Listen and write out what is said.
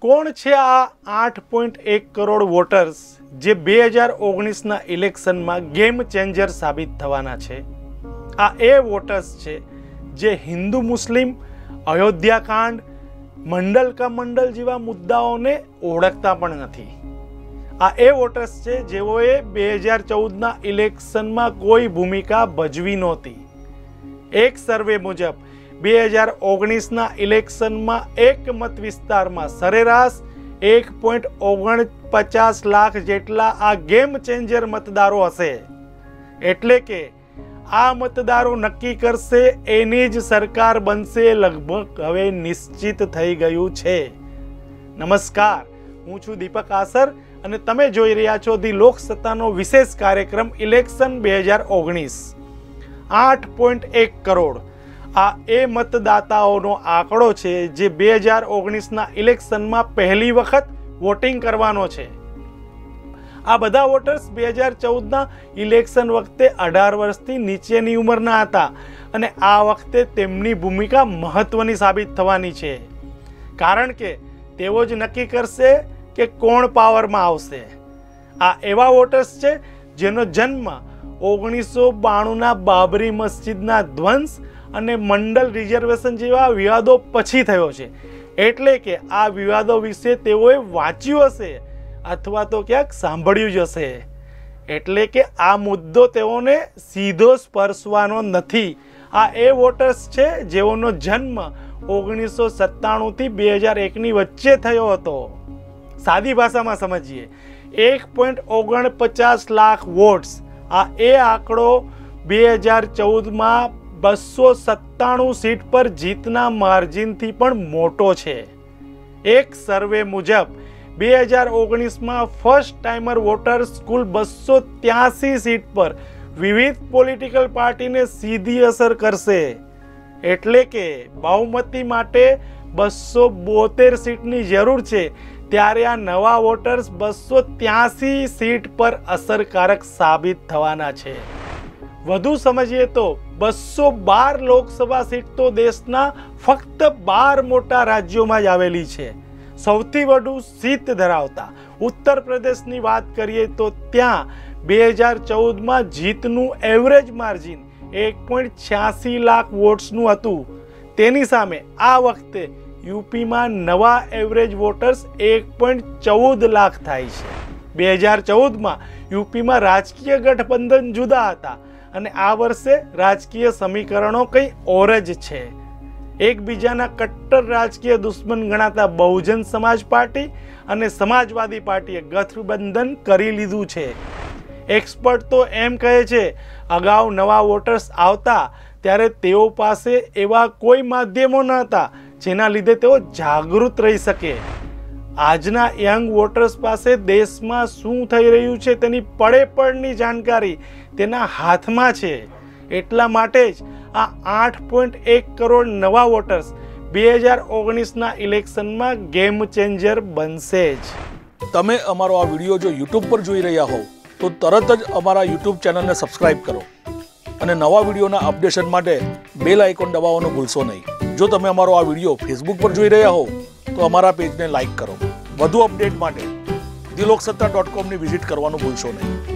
કોણ છે આ 8.1 કરોડ વોટર્સ જે 2019ના ઇલેક્શનમાં ગેમ ચેન્જર સાબિત થવાના છે? આ એ વોટર્સ છે જે હિન્દુ મુસ્લિમ, અયોધ્યાકાંડ, મંડલ કા મંડલ જેવા મુદ્દાઓને ઓળખતા પણ નથી. આ એ વોટર્સ છે જેઓએ 2014ના ઇલેક્શનમાં કોઈ ભૂમિકા ભજવી નહોતી. એક સર્વે મુજબ 2019ના ઇલેક્શનમાં એક મત વિસ્તારમાં સરેરાશ 1.49 લાખ જેટલા આ ગેમ ચેન્જર મતદારો હશે. એટલે કે આ મતદારો નક્કી કરશે એની જ સરકાર બનશે, લગભગ હવે નિશ્ચિત થઈ ગયું છે. નમસ્કાર, હું છું દીપક આસર અને તમે જોઈ રહ્યા છો ધી લોકસત્તાનો વિશેષ કાર્યક્રમ ઇલેક્શન 2019. 8.1 કરોડ આ એ મતદાતાઓનો આંકડો છે જે 2019ના ઇલેક્શનમાં પહેલી વખત વોટિંગ કરવાનો છે. આ બધા વોટર્સ 2014ના ઇલેક્શન વખતે 18 વર્ષથી નીચેની ઉંમરના હતા અને આ વખતે તેમની ભૂમિકા મહત્વની સાબિત થવાની છે, કારણ કે તેઓ જ નક્કી કરશે કે કોણ પાવરમાં આવશે. આ એવા વોટર્સ છે જેનો જન્મ 1992ના બાબરી મસ્જિદના ધ્વંસ અને મંડલ રિઝર્વેશન જેવા વિવાદો પછી થયો છે. એટલે કે આ વિવાદો વિશે તેઓએ વાંચ્યું હશે અથવા તો ક્યાંક સાંભળ્યું જ હશે. એટલે કે આ મુદ્દો તેઓને સીધો સ્પર્શવાનો નથી. આ એ વોટર્સ છે જેઓનો જન્મ 1997થી 2001ની વચ્ચે થયો હતો. સાદી ભાષામાં સમજીએ, 1.49 લાખ વોટ્સ આ એ આંકડો 2014માં 297 સીટ પર જીતના માર્જિનથી પણ મોટો છે. એક સર્વે મુજબ 2019માં ફર્સ્ટ ટાઈમર વોટર્સ કુલ 283 સીટ પર વિવિધ પોલિટિકલ પાર્ટીને સીધી અસર કરશે. એટલે કે બહુમતી માટે 272 સીટની જરૂર છે, ત્યારે આ નવા વોટર્સ 283 સીટ પર અસરકારક સાબિત થવાના છે. વધુ સમજીએ તો 212 લોકસભા સીટ તો દેશના ફક્ત 12 મોટા રાજ્યોમાં જ આવેલી છે. સૌથી વધુ સીટ ધરાવતા ઉત્તર પ્રદેશની વાત કરીએ તો ત્યાં 2014માં જીતનું એવરેજ માર્જિન 1.86 લાખ વોટ્સનું હતું. તેની સામે આ વખતે યુપીમાં નવા એવરેજ વોટર્સ 1.14 લાખ થાય છે. 2014માં યુપીમાં રાજકીય ગઠબંધન જુદા હતા અને આ વર્ષે રાજકીય સમીકરણો કંઈ ઓર જ છે. એકબીજાના કટ્ટર રાજકીય દુશ્મન ગણાતા બહુજન સમાજ પાર્ટી અને સમાજવાદી પાર્ટીએ ગઠબંધન કરી લીધું છે. એક્સપર્ટ તો એમ કહે છે અગાઉ નવા વોટર્સ આવતા ત્યારે તેઓ પાસે એવા કોઈ માધ્યમો ન હતા જેના લીધે તેઓ જાગૃત રહી શકે. આજના યંગ વોટર્સ પાસે દેશમાં શું થઈ રહ્યું છે તેની પડેપડની જાણકારી તેના હાથમાં છે. એટલા માટે જ આ 8.1 કરોડ નવા વોટર્સ 2019ના ઇલેક્શનમાં ગેમ ચેન્જર બનશે જ. તમે અમારો આ વિડીયો જો યુટ્યુબ પર જોઈ રહ્યા હોવ તો તરત જ અમારા યુટ્યુબ ચેનલને સબસ્ક્રાઇબ કરો અને નવા વિડીયોના અપડેશન માટે બેલ આઇકોન દબાવવાનું ભૂલશો નહીં. જો તમે અમારો આ વિડીયો ફેસબુક પર જોઈ રહ્યા હોવ તો અમારા પેજને લાઇક કરો. વધુ અપડેટ માટે theloksata.com ની વિઝિટ કરવાનું ભૂલશો નહીં.